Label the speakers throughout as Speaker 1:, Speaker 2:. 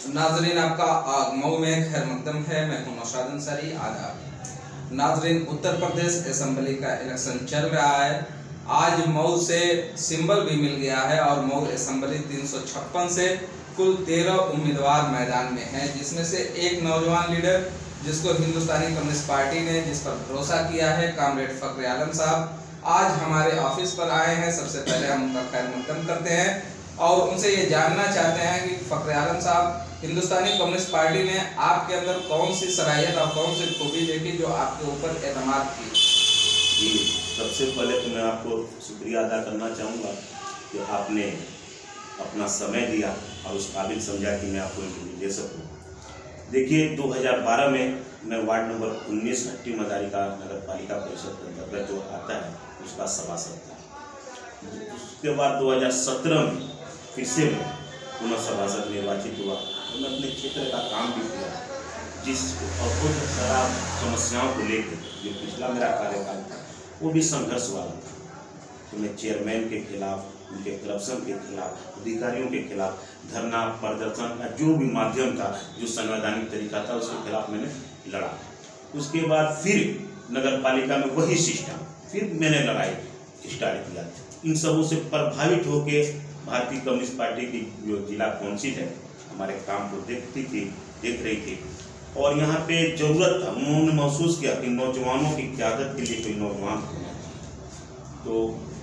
Speaker 1: नाजरीन, आपका मऊ में खैर मकदम है। मैं हूं नौशाद अंसारी। आदाब नाजरीन, उत्तर प्रदेश असेंबली का इलेक्शन चल रहा है। आज मऊ से सिंबल भी मिल गया है और मऊ असेंबली 356 से कुल 13 उम्मीदवार मैदान में हैं, जिसमें से एक नौजवान लीडर जिसको हिंदुस्तानी कम्युनिस्ट पार्टी ने जिस पर भरोसा किया है, कामरेड फखरे आलम साहब, आज हमारे ऑफिस पर आए हैं। सबसे पहले हम उनका खैर मकदम करते हैं और उनसे ये जानना चाहते हैं कि फखरे आलम साहब, हिंदुस्तानी कम्युनिस्ट पार्टी ने आपके अंदर कौन सी सलाहियत और कौन सी खूबी देखी जो आपके ऊपर एतमाद की?
Speaker 2: जी, सबसे पहले तो मैं आपको शुक्रिया अदा करना चाहूँगा कि आपने अपना समय दिया और उस काबिल समझा कि मैं आपको इंटरव्यू दे सकूँ। देखिए, 2012 में मैं वार्ड नंबर 19 हट्टी मदारी का नगर पालिका परिषद के अंतर्गत जो आता है उसका सभासद था। उसके बाद 2017 में फिर से मैं पुनः सभासद निर्वाचित हुआ और मैं अपने क्षेत्र का काम भी किया, जिस और कुछ सारा समस्याओं को लेकर जो पिछला मेरा कार्यकाल था वो भी संघर्ष वाला था। तो मैं चेयरमैन के खिलाफ, उनके करप्शन के खिलाफ, अधिकारियों के खिलाफ धरना प्रदर्शन का जो भी माध्यम था, जो संवैधानिक तरीका था, उसके खिलाफ मैंने लड़ा। उसके बाद फिर नगर पालिका में वही सिस्टम, फिर मैंने लड़ाई स्टार्ट किया। इन सबों से प्रभावित होकर भारतीय कम्युनिस्ट पार्टी की जो जिला कौंसिल है हमारे काम को देख रही थी और यहाँ पे जरूरत था। उन्होंने महसूस किया कि नौजवानों की क़यादत के लिए कोई नौजवान होना चाहिए। तो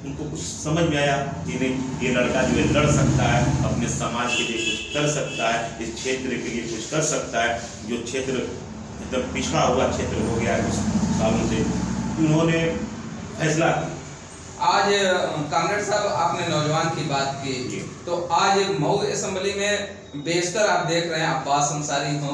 Speaker 2: उनको कुछ समझ में आया कि नहीं, ये लड़का जो है लड़ सकता है, अपने समाज के लिए कुछ कर सकता है, इस क्षेत्र के लिए कुछ कर सकता है, जो क्षेत्र एकदम पिछड़ा हुआ क्षेत्र हो गया है कुछ सालों से। उन्होंने फैसला किया।
Speaker 1: आज कामरेड साहब, आपने नौजवान की बात की, तो आज मऊ असेंबली में बेशतर आप देख रहे हैं अब्बास अंसारी हो,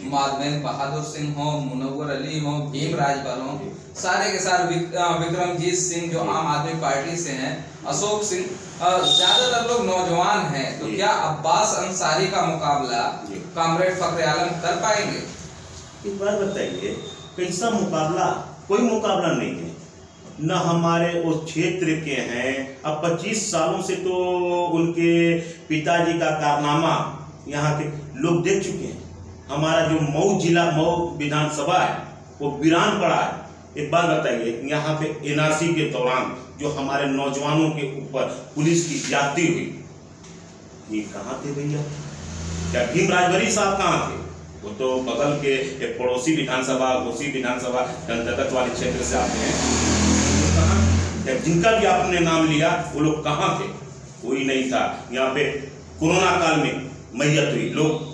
Speaker 1: माधवेंद्र बहादुर सिंह हो, मुनव्वर अली हो, भीम राजपाल हो, सारे के सारे विक्रमजीत सिंह जो आम आदमी पार्टी से हैं, अशोक सिंह, ज्यादातर लोग नौजवान हैं। तो क्या अब्बास अंसारी का मुकाबला कामरेड फखरे आलम कर पाएंगे?
Speaker 2: एक बात बताइए, कैसा मुकाबला? कोई मुकाबला नहीं है। न हमारे उस क्षेत्र के हैं। अब 25 सालों से तो उनके पिताजी का कारनामा यहाँ के लोग देख चुके हैं। हमारा जो मऊ जिला, मऊ विधानसभा है वो वीरान पड़ा है। एक बात बताइए, यहाँ पे एनआरसी के दौरान जो हमारे नौजवानों के ऊपर पुलिस की ज्यादती हुई, ये कहाँ थे भैया? क्या भीम राजभरी साहब कहाँ थे? वो तो बगल के एक पड़ोसी विधानसभा, घोसी विधानसभा के अंतर्गत वाले क्षेत्र से आते हैं। जिनका भी आपने नाम लिया वो लोग कहाँ थे? कोई नहीं था। यहाँ पे कोरोना काल में मैयत हुई, लोग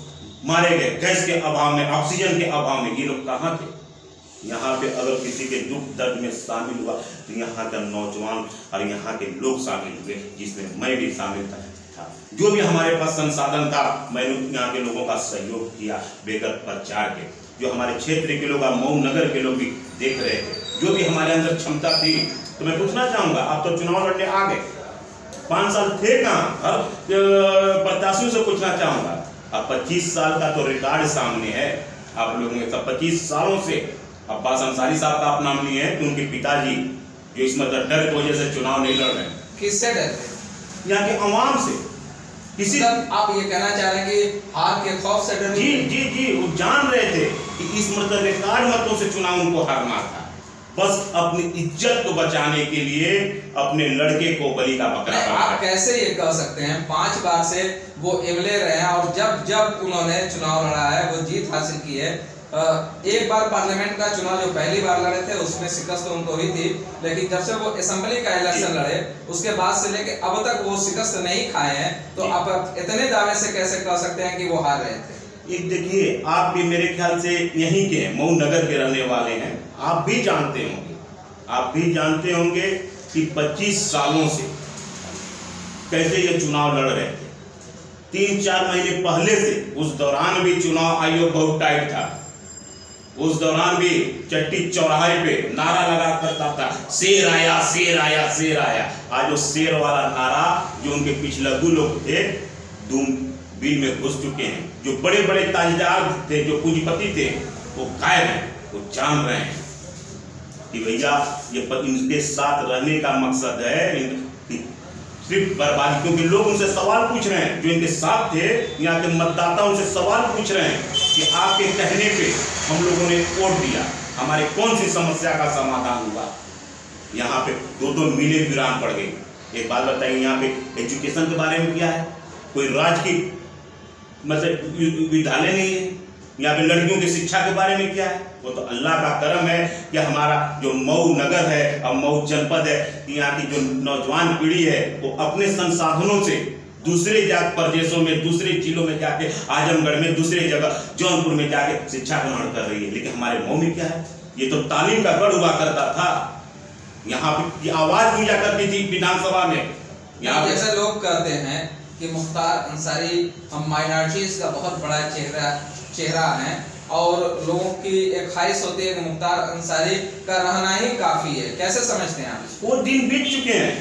Speaker 2: मारे गए गैस के अभाव में, ऑक्सीजन के अभाव में, ये लोग कहाँ थे? यहाँ पे अगर किसी के दुख दर्द में शामिल हुआ तो यहाँ का नौजवान और यहाँ के लोग शामिल हुए, जिसमें मैं भी शामिल था। जो भी हमारे पास संसाधन था, मैंने यहाँ के लोगों का सहयोग किया बेगर प्रचार के। जो हमारे क्षेत्र के लोग, मऊ नगर के लोग भी देख रहे थे, जो भी हमारे अंदर क्षमता थी। तो मैं पूछना चाहूँगा, आप तो चुनाव लड़ने आ गए, 5 साल थे कहाँ? हर प्रत्याशियों से पूछना चाहूँगा। अब 25 साल का तो रिकॉर्ड सामने है आप लोगों के। 25 सालों से अब्बास अंसारी साहब का आप नाम लिए हैं कि उनके पिताजी जो इस मतलब डर की वजह से चुनाव नहीं लड़ रहे।
Speaker 1: किससे डरते?
Speaker 2: यहाँ के अवाम से। किसी
Speaker 1: आप ये कहना चाह रहे हैं कि हार के खौफ से डर?
Speaker 2: जी जी जी, वो जान रहे थे कि इस मतलब रिकॉर्ड मतों से चुनाव उनको हारना था। बस अपनी इज्जत को बचाने के लिए अपने लड़के को बलि का बकरा बना।
Speaker 1: आप कैसे ये कह सकते हैं? 5 बार से वो एवले रहे हैं और जब उन्होंने चुनाव लड़ा है वो जीत हासिल की है। एक बार पार्लियामेंट का चुनाव जो पहली बार लड़े थे उसमें शिकस्त उनको हुई थी, लेकिन जब से वो असेंबली का इलेक्शन लड़े उसके बाद से लेके अब तक वो शिकस्त नहीं खाए हैं। तो आप इतने दावे से कैसे कह सकते हैं कि वो हार रहे थे?
Speaker 2: एक देखिए, आप भी मेरे ख्याल से यहीं के हैं, मऊ नगर के रहने वाले हैं। आप भी जानते होंगे कि 25 सालों से कैसे ये चुनाव लड़ रहे थे। 3-4 महीने पहले से, उस दौरान भी चुनाव आयोग बहुत टाइट था। उस दौरान भी चट्टी चौराहे पे नारा लगा करता था, शेर आया शेर आया शेर आया। आज वो शेर वाला नारा जो उनके पिछलग्गू लोग थे दूम बिल में घुस चुके हैं। जो बड़े बड़े ताजदार थे, जो पूंजीपति थे, वो गायब हैं। वो जान रहे हैं कि भैया ये इनके साथ रहने का मकसद है कि सिर्फ बर्बादी, क्योंकि लोग उनसे सवाल पूछ रहे हैं, जो इनके साथ थे यहाँ के मतदाता उनसे सवाल पूछ रहे हैं कि आपके कहने पे हम लोगों ने वोट दिया, हमारे कौन सी समस्या का समाधान हुआ। यहाँ पे दो मिले वीरान पड़ गई। एक बात बताइए, यहाँ पे एजुकेशन के बारे में क्या है? कोई राज्य की मतलब विद्यालय नहीं है। यहाँ पे लड़कियों की शिक्षा के बारे में क्या है? वो तो अल्लाह का करम है कि हमारा जो मऊ नगर है और मऊ जनपद है, यहाँ की जो नौजवान पीढ़ी है वो अपने संसाधनों से दूसरे प्रदेशों में, दूसरे जिलों में जाके, आजमगढ़ में, दूसरे जगह जौनपुर में जाके शिक्षा ग्रहण कर रही है। लेकिन हमारे मऊ में क्या है? ये तो तालीम का गढ़ हुआ करता था। यहाँ पे आवाज गूंजा करती थी विधानसभा में।
Speaker 1: यहाँ जैसे लोग कहते हैं कि मुख्तार अंसारी हम माइनॉरिटीज का बहुत बड़ा चेहरा है और लोगों की एक ख्वाहिश होती है कि मुख्तार अंसारी का रहना ही काफी है। कैसे समझते हैं आप इसको?
Speaker 2: वो दिन बीत चुके हैं,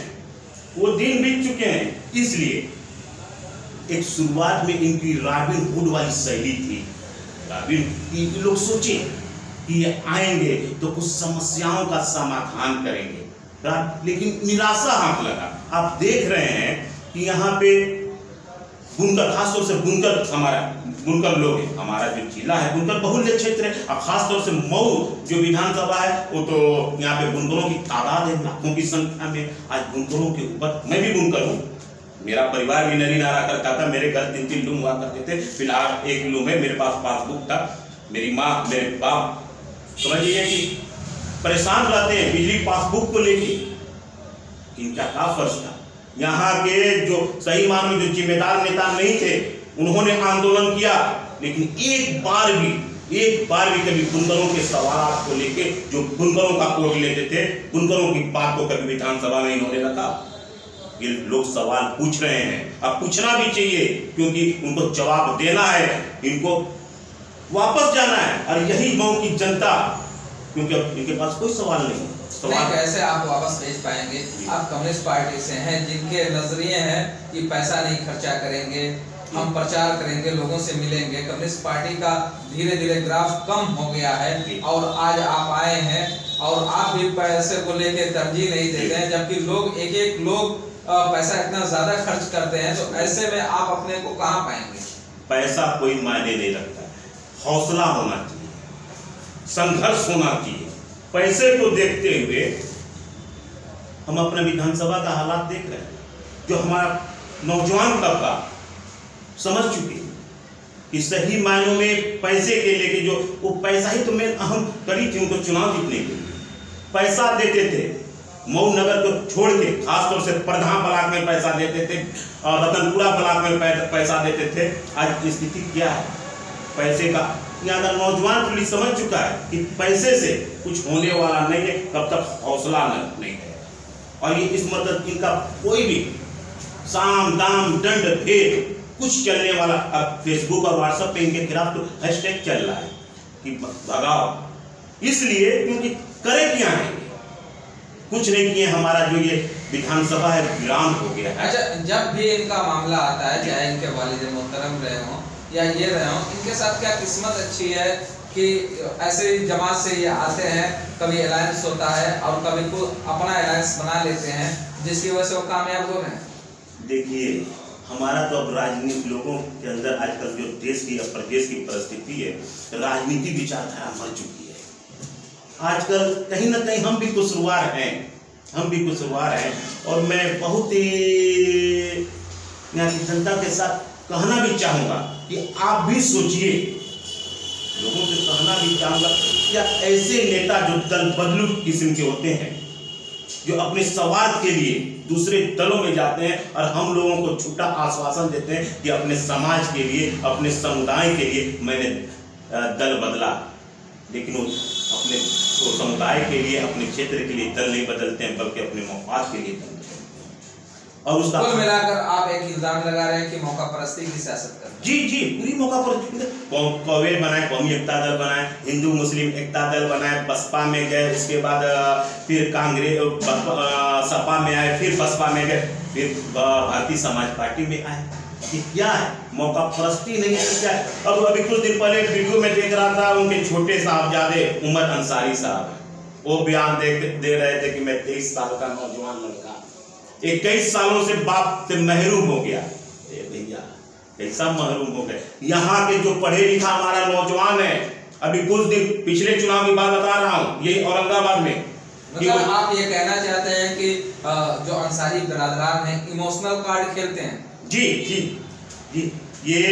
Speaker 2: वो दिन बीत चुके हैं। इसलिए एक शुरुआत में इनकी रॉबिन हुड वाली शैली थी। रॉबिन लोग सोचे कि ये आएंगे तो कुछ समस्याओं का समाधान करेंगे, लेकिन निराशा हाथ लगा। आप देख रहे हैं कि यहाँ पे बुनकर, खासतौर से बुनकर, हमारा बुनकर लोग हैं, हमारा जो जिला है बुनकर बहुल्य क्षेत्र है। और खासतौर से मऊ जो विधानसभा है वो तो यहाँ पे बुनकरों की तादाद है लाखों की संख्या में। आज बुनकरों के ऊपर, मैं भी बुनकर हूँ, मेरा परिवार भी नरी नारा करता था, मेरे घर 3-3 लूम हुआ करते थे। फिलहाल एक लूम है, मेरे पास पासबुक था। मेरी माँ, मेरे बाप समझिए कि परेशान रहते हैं बिजली पासबुक को लेके। इनका क्या फर्ज था? यहाँ के जो सही मानों में जो जिम्मेदार नेता नहीं थे उन्होंने आंदोलन किया, लेकिन एक बार भी कभी बुनकरों के सवाल को लेके, जो बुनकरों का वोट लेते थे, बुनकरों की बात को कभी विधानसभा में इन्होंने रखा। ये लोग सवाल पूछ रहे हैं, अब पूछना भी चाहिए, क्योंकि उनको जवाब देना है, इनको वापस जाना है। और यही मऊ की जनता, क्योंकि अब इनके पास कोई सवाल नहीं,
Speaker 1: कैसे आप वापस भेज पाएंगे? आप कम्युनिस्ट पार्टी से हैं, जिनके नजरिए हैं कि पैसा नहीं खर्चा करेंगे, हम प्रचार करेंगे, लोगों से मिलेंगे। कम्युनिस्ट पार्टी का धीरे धीरे ग्राफ कम हो गया है और आज आप आए हैं और आप भी पैसे को लेके तरजीह नहीं देते हैं, जबकि लोग एक लोग पैसा इतना ज्यादा खर्च करते हैं। तो ऐसे में आप अपने को कहाँ पाएंगे?
Speaker 2: पैसा कोई मायने नहीं रखता, हौसला होना चाहिए, संघर्ष होना चाहिए। पैसे को देखते हुए हम अपने विधानसभा का हालात देख रहे हैं, जो हमारा नौजवान तबका समझ चुके हैं कि सही मायनों में पैसे के लेके, जो वो पैसा ही तो मेन अहम कड़ी थी उनको चुनाव जीतने के लिए। पैसा देते थे, मऊ नगर को छोड़ के खासतौर से प्रधान ब्लॉक में पैसा देते थे, रतनपुरा ब्लॉक में पैसा देते थे। आज स्थिति क्या है? पैसे का यहाँ का नौजवान पीढ़ी समझ चुका है कि पैसे से कुछ होने वाला नहीं है, कब तक हौसला नहीं है। और ये इस मतलब इनका कोई भी साम दाम दंड भेद कुछ चलने वाला। अब फेसबुक और व्हाट्सएप पे इनके खिलाफ तो हैशटैग चल रहा है कि भगाओ, इसलिए क्योंकि करे क्या है, कुछ नहीं किए। हमारा जो ये विधानसभा है वीरान हो गया है।
Speaker 1: अच्छा, जब भी इनका मामला आता है, चाहे इनके वालिद मोहतरम रहे हों या ये रहे हों, इनके साथ क्या किस्मत अच्छी है कि ऐसे जमात से ये आते हैं, कभी अलायंस होता है और कभी को अपना अलायंस बना लेते हैं, जिसकी वजह से वो कामयाब हो रहे हैं।
Speaker 2: देखिए, हमारा तो अब राजनीति लोगों के अंदर आजकल जो देश की और प्रदेश की परिस्थिति है, राजनीति विचारधारा मर चुकी है। आजकल कहीं ना कहीं हम भी कसूरवार हैं, और मैं बहुत ही यहाँ की जनता के साथ कहना भी चाहूँगा कि आप भी सोचिए, लोगों से कहना भी चाहूँगा, क्या ऐसे नेता जो दल बदलू किस्म के होते हैं, जो अपने स्वार्थ के लिए दूसरे दलों में जाते हैं और हम लोगों को झूठा आश्वासन देते हैं कि अपने समाज के लिए, अपने समुदाय के लिए मैंने दल बदला, लेकिन वो अपने समुदाय के लिए, अपने क्षेत्र के लिए दल नहीं बदलते हैं, बल्कि अपने मफाद के लिए दल बदलते हैं। और उसका
Speaker 1: कुल मिलाकर आप एक इल्जाम लगा रहे हैं कि मौका परस्ती की सियासत कर रहे हैं।
Speaker 2: जी, पूरी मौका परस्ती। कौवे बनाए, कौमी एकता दल बनाए, हिंदू मुस्लिम एकता दल बनाए, बसपा में गए, उसके बाद फिर कांग्रेस सपा में आए, फिर बसपा में गए, फिर भारतीय समाज पार्टी में आए। कि क्या है? मौका परस्ती नहीं है, क्या है? अब अभी कुछ दिन पहले वीडियो में देख रहा था, उनके छोटे साहबजादे उमर अंसारी साहब, वो बयान दे रहे थे कि मैं 23 साल का नौजवान लड़का, 21 सालों से बाप से महरूम हो गया। भैया कैसा महरूम हो गए। यहाँ के जो पढ़े लिखा हमारा नौजवान है, अभी कुछ दिन पिछले चुनाव की बात बता रहा हूँ, यही औरंगाबाद में।
Speaker 1: मतलब आप ये कहना चाहते हैं कि जो अंसारी बिरादरान हैं इमोशनल कार्ड खेलते हैं?
Speaker 2: जी जी जी, ये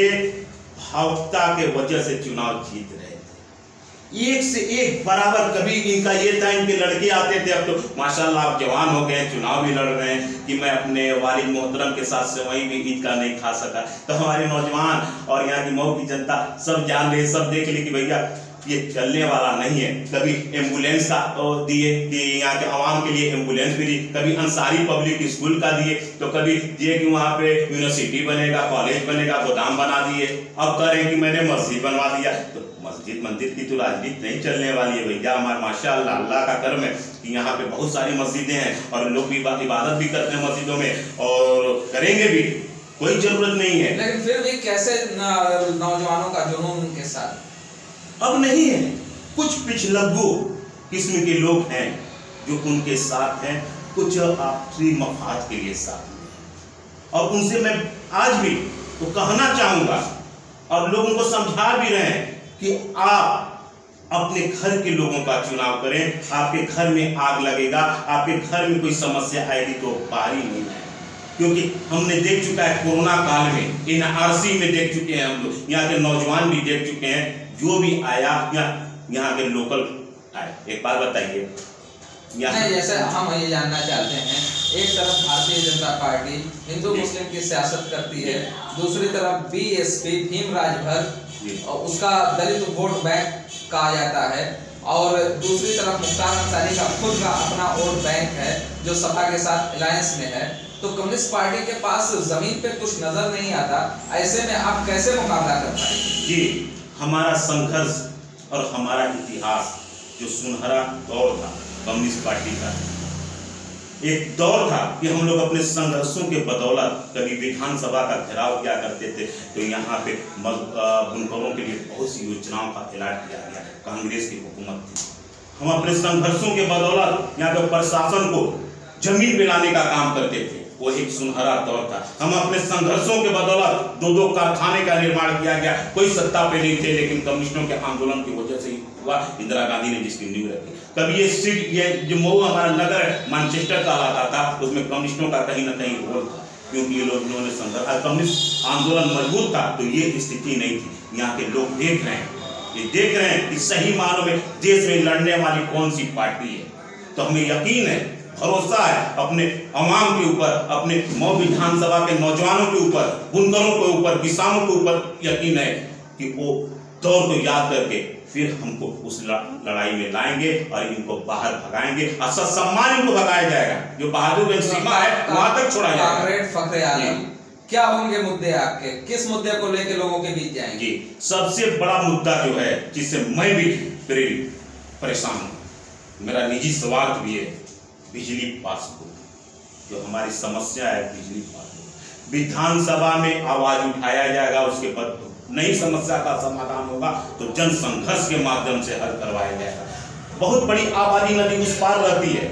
Speaker 2: भावुकता के वजह से चुनाव जीत रहे थे, एक से एक बराबर। कभी इनका ये था, इनके लड़के आते थे, अब तो माशाल्लाह आप जवान हो गए, चुनाव भी लड़ रहे हैं, कि मैं अपने वालिद मोहतरम के साथ सेवई भी ईद का नहीं खा सका। तो हमारे नौजवान और यहाँ की मऊ की जनता सब जान रहे, सब देख ली कि भैया ये चलने वाला नहीं है। कभी एम्बुलेंस का दिए कि यहाँ के आवाम के लिए एम्बुलेंस भी दी, कभी अंसारी पब्लिक स्कूल का दिए, तो कभी दिए कि वहाँ पे यूनिवर्सिटी बनेगा, कॉलेज बनेगा, गोदाम बना दिए। अब कह रहे हैं कि मैंने मस्जिद बनवा दिया। तो मस्जिद मंदिर की तो राजनीति नहीं चलने वाली है भैया। हमारे माशाअल्लाह अल्लाह का करम है कि यहाँ पे बहुत सारी मस्जिदें हैं और लोग भी इबादत भी करते हैं मस्जिदों में और करेंगे भी, कोई जरूरत नहीं है।
Speaker 1: लेकिन फिर भी कैसे नौजवानों का जुनून उनके साथ
Speaker 2: अब नहीं है। कुछ पिछलग्गू किस्म के लोग हैं जो उनके साथ हैं, कुछ आपसी मफाद के लिए साथ में। और उनसे मैं आज भी तो कहना चाहूंगा और लोगों को समझा भी रहे हैं कि आप अपने घर के लोगों का चुनाव करें। आपके घर में आग लगेगा, आपके घर में कोई समस्या आएगी तो बारी नहीं है, क्योंकि हमने देख चुका है कोरोना काल में, NRC में देख चुके हैं हम लोग, यहाँ के नौजवान भी देख चुके हैं। जो भी आया यहाँ के लोकल आए। एक बात बताइए,
Speaker 1: नहीं, जैसे हम ये जानना चाहते हैं, एक तरफ भारतीय जनता पार्टी हिंदू मुस्लिम की सियासत करती है, दूसरी तरफ BSP भीम राजभर उसका दलित वोट बैंक कहा जाता है, और दूसरी तरफ मुख्तार अंसारी का खुद का अपना वोट बैंक है जो सपा के साथ अलायंस में है। तो कम्युनिस्ट पार्टी के पास जमीन पे कुछ नजर नहीं आता, ऐसे में आप कैसे मुकाबला कर पाएंगे?
Speaker 2: जी, हमारा संघर्ष और हमारा इतिहास जो सुनहरा दौर था कम्युनिस्ट पार्टी का, एक दौर था कि हम लोग अपने संघर्षों के बदौलत कभी विधानसभा का घेराव किया करते थे, तो यहाँ पे बुनकरों के लिए बहुत सी योजनाओं का ऐलान किया गया। कांग्रेस की हुकूमत थी, हम अपने संघर्षों के बदौलत यहाँ पे प्रशासन को जमीन पे लाने का काम करते थे। वो एक सुनहरा दौर था। हम अपने संघर्षों के बदौलत 2-2 कारखाने का निर्माण किया गया। कोई सत्ता पे नहीं थे, लेकिन कम्युनिस्टों के आंदोलन की वजह से ही हुआ। इंदिरा गांधी ने जिसकी नींव रखी। कभी ये जो मऊ हमारा नगर मैनचेस्टर कहलाता था, उसमें कम्युनिस्टों का कहीं ना कहीं रोल था, क्योंकि ये लोग इन्होंने संघर्ष, कम्युनिस्ट आंदोलन मजबूत था तो ये स्थिति नहीं थी। यहाँ के लोग देख रहे हैं, ये देख रहे हैं कि सही मानों में देश में लड़ने वाली कौन सी पार्टी है। तो हमें यकीन है, भरोसा है अपने अवाम के ऊपर, अपने मऊ विधानसभा के नौजवानों के ऊपर, बुनकरों के ऊपर, किसानों के ऊपर यकीन है कि वो दौर को याद करके फिर हमको उस लड़ाई में लाएंगे और इनको बाहर भगाएंगे और सम्मान इनको भगाया जाएगा। जो बहादुरगंज सीमा है वहां तक छोड़ा जाएगा।
Speaker 1: क्या होंगे मुद्दे आपके, किस मुद्दे को लेकर लोगों के बीच जाएंगे?
Speaker 2: जी, सबसे बड़ा मुद्दा जो है जिससे मैं भी परेशान हूँ, मेरा निजी स्वार्थ भी है, बिजली पासबुक। जो हमारी समस्या है बिजली पासबुक, विधानसभा में आवाज उठाया जाएगा, उसके बाद नई समस्या का समाधान होगा तो जन संघर्ष के माध्यम से हल करवाया जाएगा। बहुत बड़ी आबादी नदी उस पार रहती है,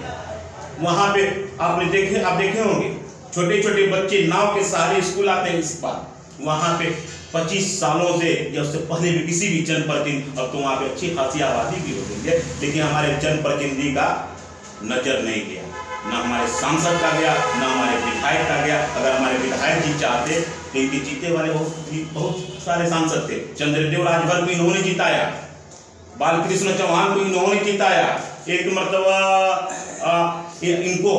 Speaker 2: वहां पे आप देखे होंगे छोटे छोटे बच्चे नाव के सहारे स्कूल आते हैं इस पार। वहां पे 25 सालों से या उससे पहले भी किसी भी जनप्रतिनिधि, अब तो वहां पे अच्छी खासी आबादी भी हो गई है, लेकिन हमारे जनप्रतिनिधि का नजर नहीं गया, ना हमारे सांसद का गया, ना हमारे विधायक का गया। अगर हमारे विधायक जी चाहते तो इनके जीते वाले बहुत सारे सांसद थे। चंद्रदेव राजभर को इन्होंने जिताया, बालकृष्ण चौहान को इन्होंने जिताया, एक मरतबा इनको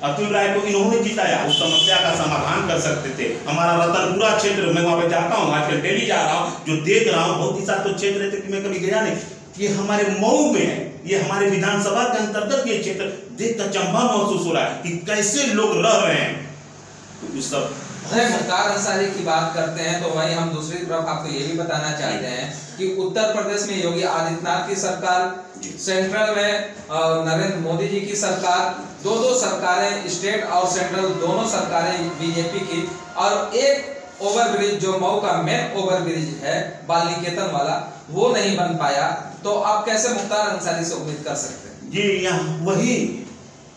Speaker 2: अतुल राय को इन्होंने जिताया। उस समस्या का समाधान कर सकते थे। हमारा रतनपुरा क्षेत्र, मैं वहां पे जाता हूँ, आजकल डेली जा रहा हूँ, जो देख रहा हूँ बहुत ही सारे तो क्षेत्र थे कि मैं कभी गया नहीं, ये हमारे मऊ में है, ये हमारे विधानसभा के अंतर्गत ये क्षेत्र देख कर चंबा महसूस हो रहा है कि कैसे लोग रह रहे हैं। तो सब
Speaker 1: मुख्तार अंसारी की बात करते हैं तो वहीं हम दूसरी तरफ आपको ये भी बताना चाहते हैं कि उत्तर प्रदेश में योगी आदित्यनाथ की सरकार, सेंट्रल में नरेंद्र मोदी जी की सरकार, दो सरकारें स्टेट और सेंट्रल दोनों सरकारें बीजेपी की, और एक ओवरब्रिज जो मऊ का मेन ओवरब्रिज है बाल निकेतन वाला, वो नहीं बन पाया। तो आप कैसे मुख्तार अंसारी से उम्मीद कर सकते हैं?
Speaker 2: जी, यहाँ वही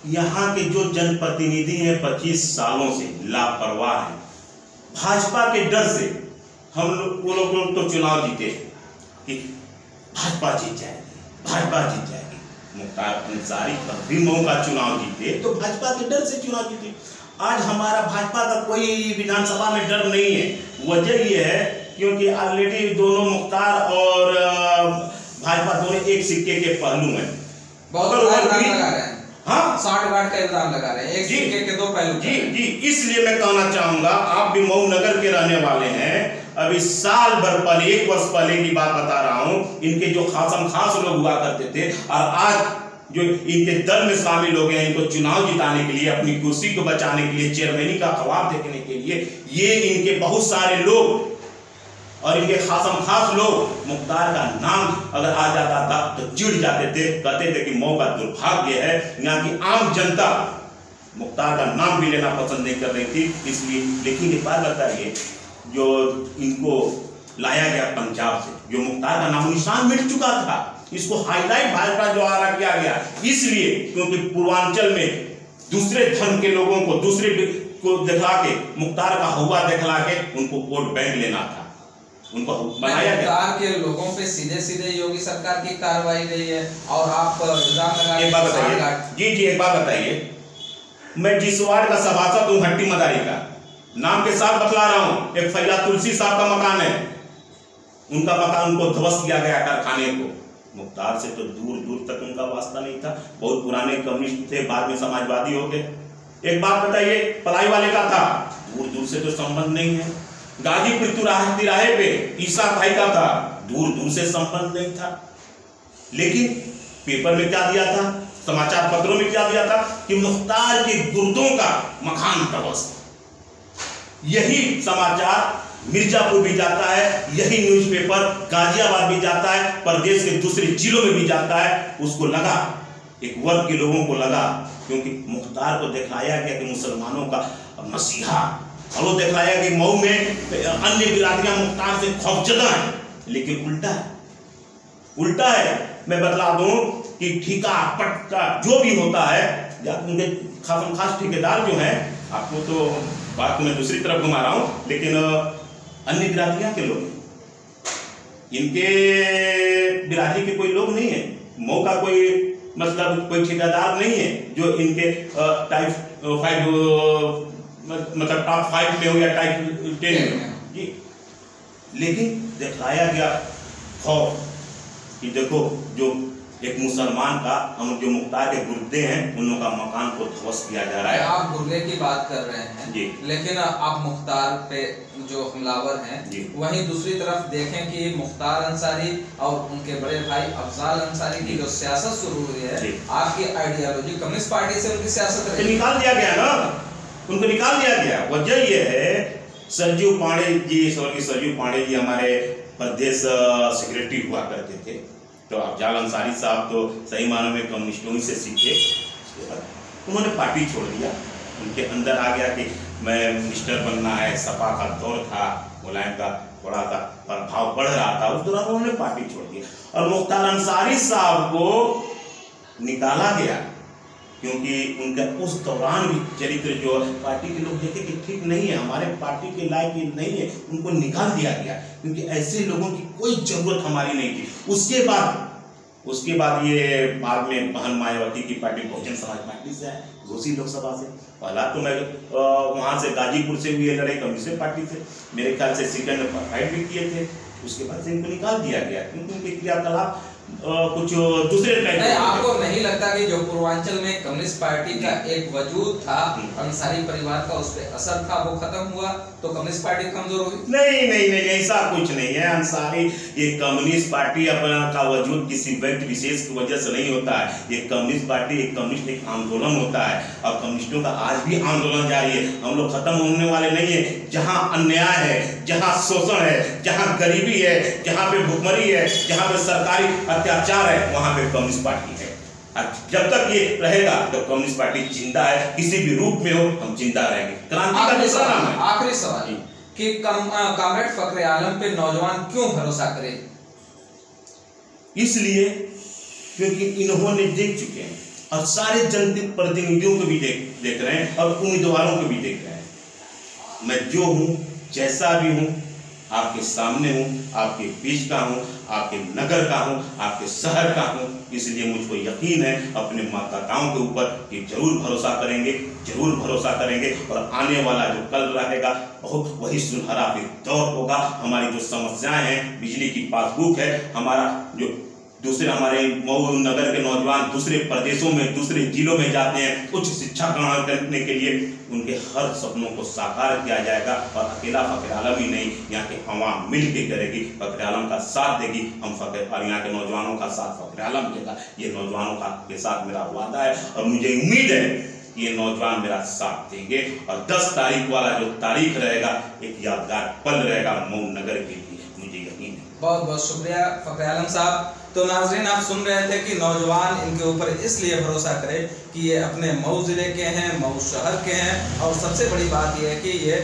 Speaker 2: यहाँ के जो जनप्रतिनिधि हैं 25 सालों से लापरवाह हैं। भाजपा के डर से हम लोग वो लोग तो चुनाव जीते कि भाजपा जीत जाएगी, भाजपा जीत जाएगी। मुख्तार अंसारी तब भी मऊ का चुनाव जीते तो भाजपा के डर से चुनाव जीते। आज हमारा भाजपा का कोई विधानसभा में डर नहीं है। वजह ये है क्योंकि ऑलरेडी दोनों मुख्तार और भाजपा दोनों एक सिक्के के पहलू हैं।
Speaker 1: बहुत लगा रहे हैं।
Speaker 2: हाँ,
Speaker 1: 60 गांठ का इल्जाम लगा रहे हैं, एक सिक्के के दो पहलू।
Speaker 2: जी जी, इसलिए मैं कहना चाहूंगा, आप भी मऊ नगर के रहने वाले हैं। अभी साल भर पहले, 1 वर्ष पहले की बात बता रहा हूं, इनके जो खास लोग हुआ करते थे और आज जो इनके दल में शामिल हो गए हैं, इनको चुनाव जिताने के लिए, अपनी कुर्सी को बचाने के लिए, चेयरमैनी का ख्वाब देखने के लिए, ये इनके बहुत सारे लोग और इनके खास लोग मुख्तार का नाम अगर आ जाता था तो चिढ़ जाते थे, कहते थे कि मऊ का दुर्भाग्य है, यहाँ की आम जनता मुख्तार का नाम भी लेना पसंद नहीं कर रही थी। इसलिए लेकिन एक बात बताइए, जो इनको लाया गया पंजाब से, जो मुख्तार का नाम निशान मिट चुका था, इसको हाईलाइट भाजपा द्वारा किया गया, इसलिए क्योंकि पूर्वांचल में दूसरे धर्म के लोगों को, दूसरे को दिखला के, मुख्तार का हुआ दिखला के उनको वोट बैंक लेना था, उनको बनाया गया।
Speaker 1: मुख्तार के लोगों पे सीधे योगी सरकार की कार्रवाई रही है और आप इल्जाम लगा रहे हैं।
Speaker 2: एक बात बताइए जी, एक बात बताइए, मैं जिस वार्ड का सभासद हूँ, हट्टी मदारी का, नाम के साथ बतला रहा हूँ, एक फैला तुलसी साहब का मकान है, उनका मकान उनको ध्वस्त किया गया कारखाने को। मुख्तार से तो दूर तक उनका वास्ता नहीं था, बहुत पुराने कम्युनिस्ट थे, बाद में समाजवादी हो गए। एक बात बताइए, पलाई वाले का था, दूर से तो संबंध नहीं है। गाजीपुर तिराहे पे ईसा भाई का था, दूर से संबंध नहीं था। लेकिन पेपर में क्या दिया था, समाचार पत्रों में क्या दिया था कि मुख्तार के गुर्दों का मकान ध्वस्त। यही समाचार मिर्जापुर भी जाता है, यही न्यूज़पेपर गाजियाबाद भी जाता है, प्रदेश के दूसरे जिलों में भी जाता है। उसको लगा, एक वर्ग के लोगों को लगा, क्योंकि मुख्तार को दिखाया गया कि मुसलमानों का मसीहा, और वो दिखाया कि मऊ में अन्य बिरादरियां मुख्तार से खौफजदा हैं। लेकिन उल्टा है। मैं बतला दूं कि ठेका पट्टा जो भी होता है, या उनके खास ठेकेदार जो हैं, आपको तो बात मैं दूसरी तरफ घुमा रहा हूं, लेकिन अन्य बिरादरियां के लोग, इनके बिरादरी के कोई लोग नहीं है, मऊ का कोई मतलब कोई ठेकेदार नहीं है जो इनके टाइप 5 मतलब टॉप 5 में हो या टाइप 10 में जी। लेकिन दिखाया गया खौफ कि देखो, जो एक मुसलमान का, हम जो मुख्तार के गुर्दे हैं, उन लोगों का मकान को ध्वस्त किया जा रहा है।
Speaker 1: आप गुर्दे की बात कर रहे हैं जी, लेकिन आप मुख्तार पे जो हमलावर हैं, वहीं दूसरी तरफ देखें कि मुख्तार अंसारी और उनके बड़े भाई अफजाल अंसारी की जो सियासत शुरू हुई है, आपकी आइडियोलॉजी कम्युनिस्ट पार्टी से उनकी सियासत
Speaker 2: निकाल दिया गया ना, उनको निकाल दिया गया। वजह यह है, सरजू पांडे जी हमारे प्रदेश सेक्रेटरी हुआ करते थे, तो अफजाल अंसारी साहब तो सही मानों में कम्युनिस्टों ही से सीखे। उसके बाद उन्होंने पार्टी छोड़ दिया, उनके अंदर आ गया कि मैं मिनिस्टर बनना है, सपा का दौर था, मुलायम का थोड़ा सा प्रभाव बढ़ रहा था, उस दौरान उन्होंने पार्टी छोड़ दिया और मुख्तार अंसारी साहब को निकाला गया, क्योंकि उनका उस दौरान भी चरित्र जो पार्टी के लोग देखे कि ठीक नहीं है, हमारे पार्टी के लायक ये नहीं है, उनको निकाल दिया गया, क्योंकि ऐसे लोगों की कोई जरूरत हमारी नहीं थी। उसके बाद ये बाद में बहन मायावती की पार्टी बहुजन समाज पार्टी से है, घोसी लोकसभा से। पहला तो मैं वहाँ से गाजीपुर से भी लड़े कम्युनिस्ट पार्टी से, मेरे ख्याल से सेकंड फाइट भी किए थे। उसके बाद से इनको निकाल दिया गया, क्योंकि उनके क्रियाकलाप कुछ दूसरे टाइप।
Speaker 1: आपको नहीं लगता कि जो पूर्वांचल में कम्युनिस्ट पार्टी का एक वजूद था, अंसारी परिवार का उस पर असर था, वो खत्म हुआ तो कम्युनिस्ट पार्टी कमजोर होगी?
Speaker 2: नहीं, ऐसा कुछ नहीं है। अंसारी, ये कम्युनिस्ट पार्टी अपना का वजूद किसी व्यक्ति विशेष की वजह से नहीं होता है। ये कम्युनिस्ट पार्टी, एक आंदोलन होता है, और कम्युनिस्टों का आज भी आंदोलन जारी है। हम लोग खत्म होने वाले नहीं है। जहाँ अन्याय है, जहाँ शोषण है, जहाँ गरीबी है, जहाँ पे भुखमरी है, जहाँ पे सरकारी अत्याचार है, वहां पे कम्युनिस्ट पार्टी है। जब तक ये रहेगा तो कम्युनिस्ट पार्टी जिंदा है, किसी भी रूप में हो हम जिंदा रहेंगे। क्रांति का दूसरा नाम है।
Speaker 1: आखिरी सवाल कि कॉमरेड फखरे आलम पे नौजवान क्यों भरोसा करे?
Speaker 2: इसलिए क्योंकि इन्होंने देख चुके हैं और सारे जनप्रतिनिधियों को भी देख रहे हैं और उम्मीदवारों को भी देख रहे हैं। मैं जो हूँ, जैसा भी हूँ, आपके सामने हूँ, आपके बीच का हूँ, आपके नगर का हूँ, आपके शहर का हूँ। इसलिए मुझको यकीन है अपने मतदाताओं के ऊपर कि जरूर भरोसा करेंगे, जरूर भरोसा करेंगे। और आने वाला जो कल रहेगा बहुत वही सुनहरा फिर दौर होगा। हमारी जो समस्याएं हैं, बिजली की पासबुक है, हमारा जो दूसरे हमारे मऊ नगर के नौजवान दूसरे प्रदेशों में, दूसरे जिलों में जाते हैं उच्च शिक्षा ग्रहण करने के लिए, उनके हर सपनों को साकार किया जाएगा। और अकेला फखर आलम ही नहीं, यहाँ के अवाम मिल के करेगी, फखर आलम का साथ देगी। हम और यहाँ के नौजवानों का साथ फखर आलम देगा। ये नौजवानों का के साथ मेरा वादा है और मुझे उम्मीद है ये नौजवान मेरा साथ देंगे। और 10 तारीख वाला जो तारीख रहेगा एक यादगार पल रहेगा मऊ नगर के लिए, मुझे यकीन है।
Speaker 1: बहुत बहुत शुक्रिया फखर आलम साहब। तो नाजरीन, आप सुन रहे थे कि नौजवान इनके ऊपर इसलिए भरोसा करे कि ये अपने मऊ ज़िले के हैं, मऊ शहर के हैं। और सबसे बड़ी बात यह है कि ये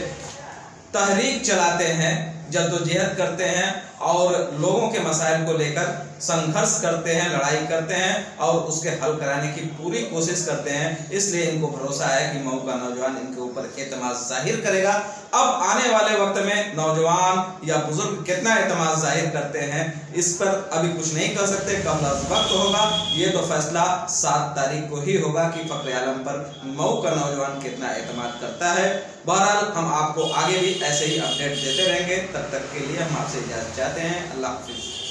Speaker 1: तहरीक चलाते हैं, जद्दोजहद करते हैं और लोगों के मसाइल को लेकर संघर्ष करते हैं, लड़ाई करते हैं और उसके हल कराने की पूरी कोशिश करते हैं। इसलिए इनको भरोसा है कि मऊ का नौजवान इनके ऊपर एतमाद जाहिर करेगा। अब आने वाले वक्त में नौजवान या बुजुर्ग कितना एतमाद जाहिर करते हैं इस पर अभी कुछ नहीं कर सकते, कब वक्त होगा। ये तो फैसला 7 तारीख को ही होगा कि फखर आलम पर मऊ का नौजवान कितना एतमाद करता है। बहरहाल हम आपको आगे भी ऐसे ही अपडेट देते रहेंगे। तब तक के लिए हम आपसे इजाजत चाहते हैं। अल्लाह हाफिज।